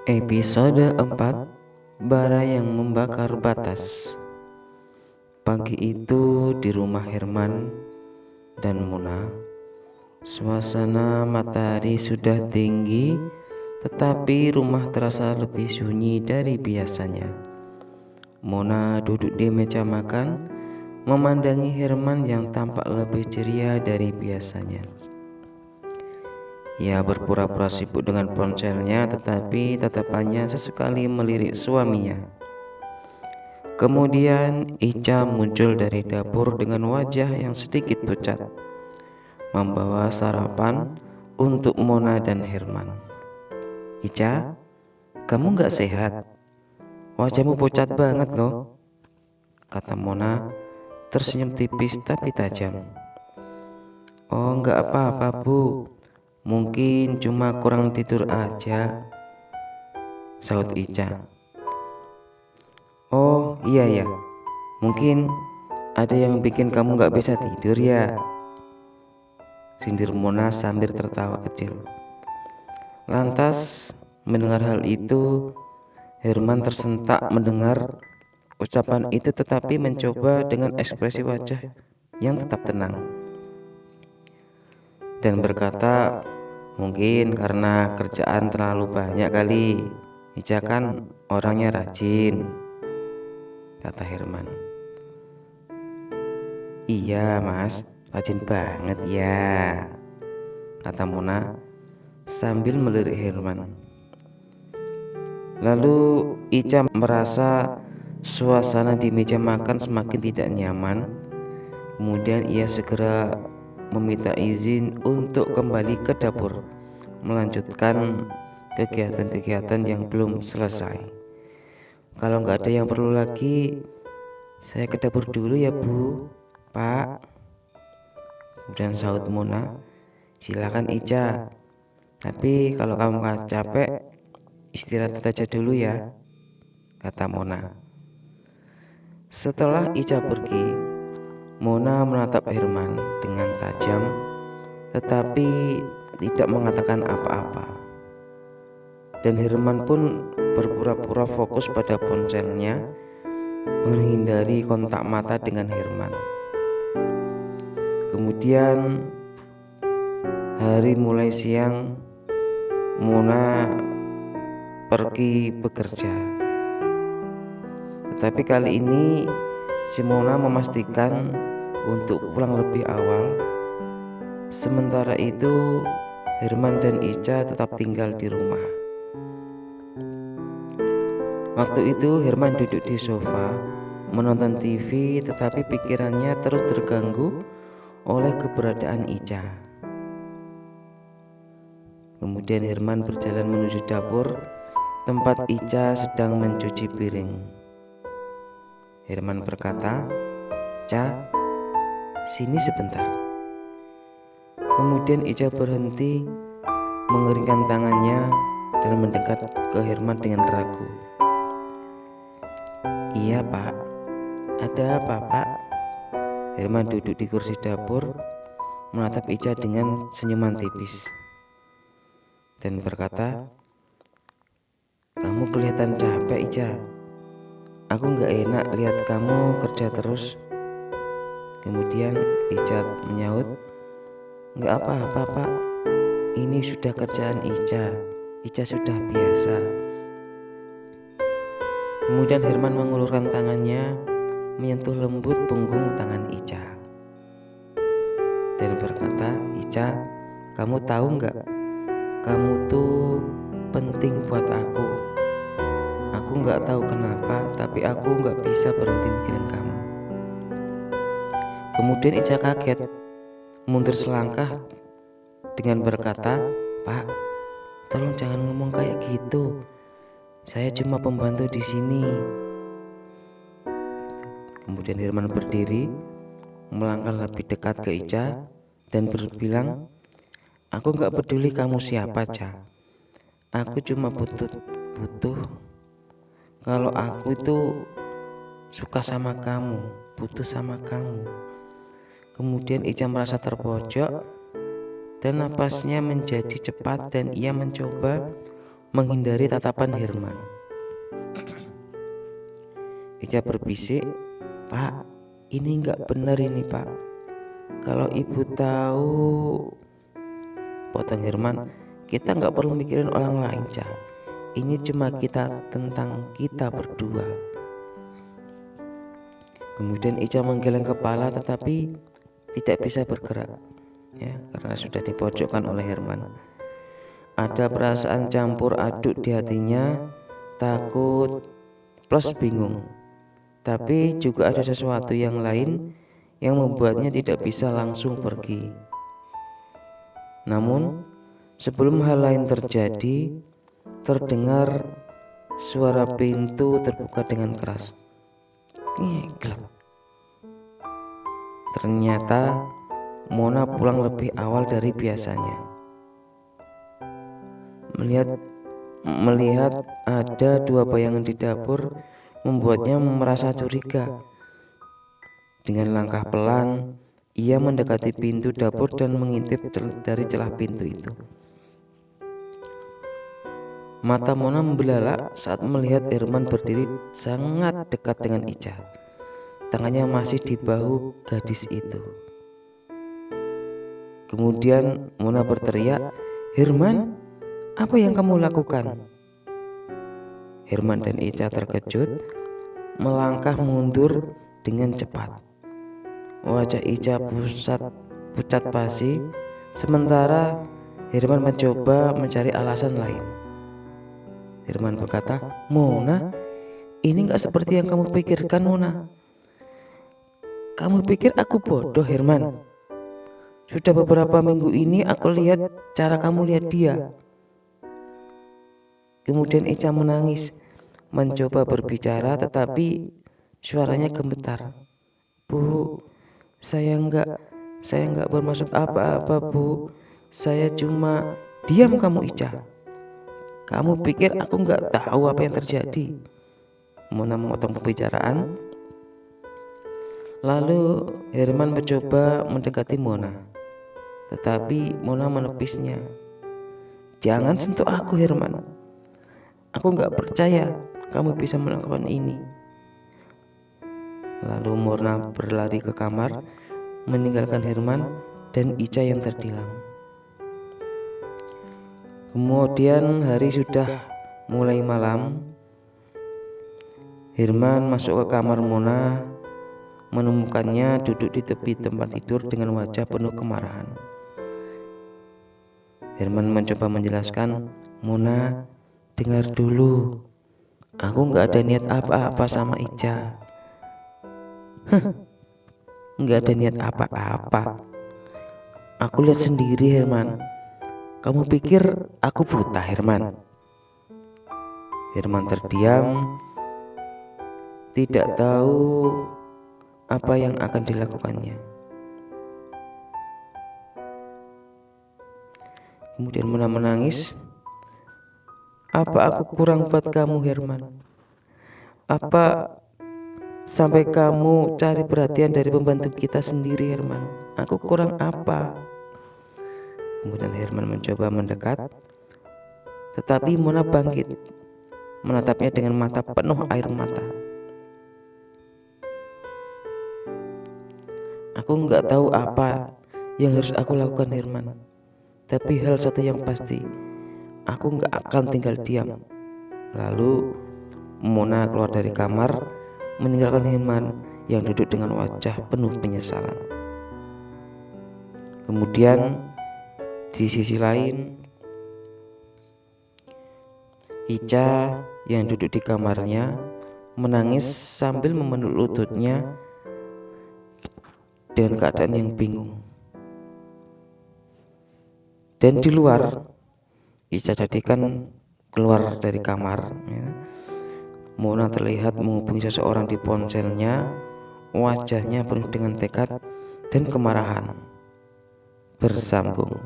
Episode 4, Bara yang Membakar Batas. Pagi itu di rumah Herman dan Mona, suasana matahari sudah tinggi, tetapi rumah terasa lebih sunyi dari biasanya. Mona duduk di meja makan, memandangi Herman yang tampak lebih ceria dari biasanya. Ia berpura-pura sibuk dengan ponselnya, tetapi tatapannya sesekali melirik suaminya. Kemudian Ica muncul dari dapur dengan wajah yang sedikit pucat, membawa sarapan untuk Mona dan Herman. "Ica, kamu gak sehat? Wajahmu pucat banget loh," kata Mona tersenyum tipis tapi tajam. "Oh, gak apa-apa Bu, mungkin cuma kurang tidur aja," sahut Ica. "Oh iya ya, mungkin ada yang bikin kamu gak bisa tidur ya," sindir Mona sambil tertawa kecil. Lantas mendengar hal itu, Herman tersentak mendengar ucapan itu, tetapi mencoba dengan ekspresi wajah yang tetap tenang dan berkata, "Mungkin karena kerjaan terlalu banyak kali. Ica kan orangnya rajin," kata Herman. "Iya Mas, rajin banget ya," kata Mona sambil melirik Herman. Lalu Ica merasa suasana di meja makan semakin tidak nyaman. Kemudian ia segera meminta izin untuk kembali ke dapur, melanjutkan kegiatan-kegiatan yang belum selesai. "Kalau nggak ada yang perlu lagi, saya ke dapur dulu ya Bu, Pak," kemudian sahut Mona. "Silakan Ica, tapi kalau kamu nggak capek, istirahat aja dulu ya," kata Mona. Setelah Ica pergi, Mona menatap Herman dengan tajam, tetapi tidak mengatakan apa-apa. Dan Herman pun berpura-pura fokus pada ponselnya, menghindari kontak mata dengan Herman. Kemudian hari mulai siang, Mona pergi bekerja. Tetapi kali ini si Mona memastikan untuk pulang lebih awal. Sementara itu Herman dan Ica tetap tinggal di rumah. Waktu itu Herman duduk di sofa menonton TV, tetapi pikirannya terus terganggu oleh keberadaan Ica. Kemudian Herman berjalan menuju dapur tempat Ica sedang mencuci piring. Herman berkata, "Ca, sini sebentar." Kemudian Ica berhenti, mengeringkan tangannya dan mendekat ke Herman dengan ragu. "Iya Pak, ada apa Pak?" Herman duduk di kursi dapur, menatap Ica dengan senyuman tipis dan berkata, "Kamu kelihatan capek Ica. Aku gak enak lihat kamu kerja terus." Kemudian Ica menyaut, "Gak apa-apa Pak, ini sudah kerjaan Ica. Ica sudah biasa." Kemudian Herman mengulurkan tangannya, menyentuh lembut punggung tangan Ica dan berkata, "Ica, kamu tahu gak, kamu tuh penting buat aku. Aku gak tahu kenapa, tapi aku gak bisa berhenti mikirin kamu." Kemudian Ica kaget, mundur selangkah dengan berkata, "Pak, tolong jangan ngomong kayak gitu. Saya cuma pembantu di sini." Kemudian Herman berdiri, melangkah lebih dekat ke Ica dan berbilang, "Aku gak peduli kamu siapa, Ca. Aku cuma butuh kalau aku itu suka sama kamu, butuh sama kamu." Kemudian Ica merasa terpojok dan napasnya menjadi cepat dan ia mencoba menghindari tatapan Herman. Ica berbisik, "Pak, ini nggak benar ini Pak. Kalau ibu tahu," potong Herman, "kita nggak perlu mikirin orang lain, Ca. Ini cuma tentang kita berdua." Kemudian Ica menggeleng kepala tetapi tidak bisa bergerak, ya, karena sudah dipojokkan oleh Herman. Ada perasaan campur aduk di hatinya, takut plus bingung. Tapi juga ada sesuatu yang lain yang membuatnya tidak bisa langsung pergi. Namun, sebelum hal lain terjadi, terdengar suara pintu terbuka dengan keras. Ngeglek. Ternyata Mona pulang lebih awal dari biasanya. Melihat ada dua bayangan di dapur membuatnya merasa curiga. Dengan langkah pelan, ia mendekati pintu dapur dan mengintip dari celah pintu itu. Mata Mona membelalak saat melihat Herman berdiri sangat dekat dengan Ica. Tangannya masih di bahu gadis itu. Kemudian Mona berteriak, "Herman, apa yang kamu lakukan?" Herman dan Ica terkejut, melangkah mundur dengan cepat. Wajah Ica pucat pasi, sementara Herman mencoba mencari alasan lain. Herman berkata, "Mona, ini gak seperti yang kamu pikirkan, Mona. Kamu pikir aku bodoh, Herman? Sudah beberapa minggu ini aku lihat cara kamu lihat dia." Kemudian Ica menangis, mencoba berbicara tetapi suaranya gemetar. "Bu, saya enggak bermaksud apa-apa, Bu. Saya cuma..." "Diam kamu, Ica. Kamu pikir aku enggak tahu apa yang terjadi?" Mona memotong pembicaraan. Lalu Herman mencoba mendekati Mona, tetapi Mona menepisnya. "Jangan sentuh aku, Herman. Aku nggak percaya kamu bisa melakukan ini." Lalu Mona berlari ke kamar, meninggalkan Herman dan Ica yang terdiam. Kemudian hari sudah mulai malam. Herman masuk ke kamar Mona, menemukannya duduk di tepi tempat tidur dengan wajah penuh kemarahan. Herman mencoba menjelaskan, "Mona, dengar dulu. Aku nggak ada niat apa-apa sama Ica." "Nggak ada niat apa-apa. Aku lihat sendiri, Herman. Kamu pikir aku buta, Herman?" Herman terdiam, tidak tahu apa yang akan dilakukannya. Kemudian Mona menangis. "Apa aku kurang buat kamu, Herman? Apa sampai kamu cari perhatian dari pembantu kita sendiri, Herman? Aku kurang apa?" Kemudian Herman mencoba mendekat, tetapi Mona bangkit, menatapnya dengan mata penuh air mata. "Aku nggak tahu apa yang harus aku lakukan, Herman. Tapi hal satu yang pasti, aku nggak akan tinggal diam." Lalu Mona keluar dari kamar, meninggalkan Herman yang duduk dengan wajah penuh penyesalan. Kemudian di sisi lain, Ica yang duduk di kamarnya menangis sambil memeluk lututnya dengan keadaan yang bingung. Dan di luar, Ica jadikan keluar dari kamar, ya. Mona terlihat menghubungi seseorang di ponselnya. Wajahnya penuh dengan tekad dan kemarahan. Bersambung.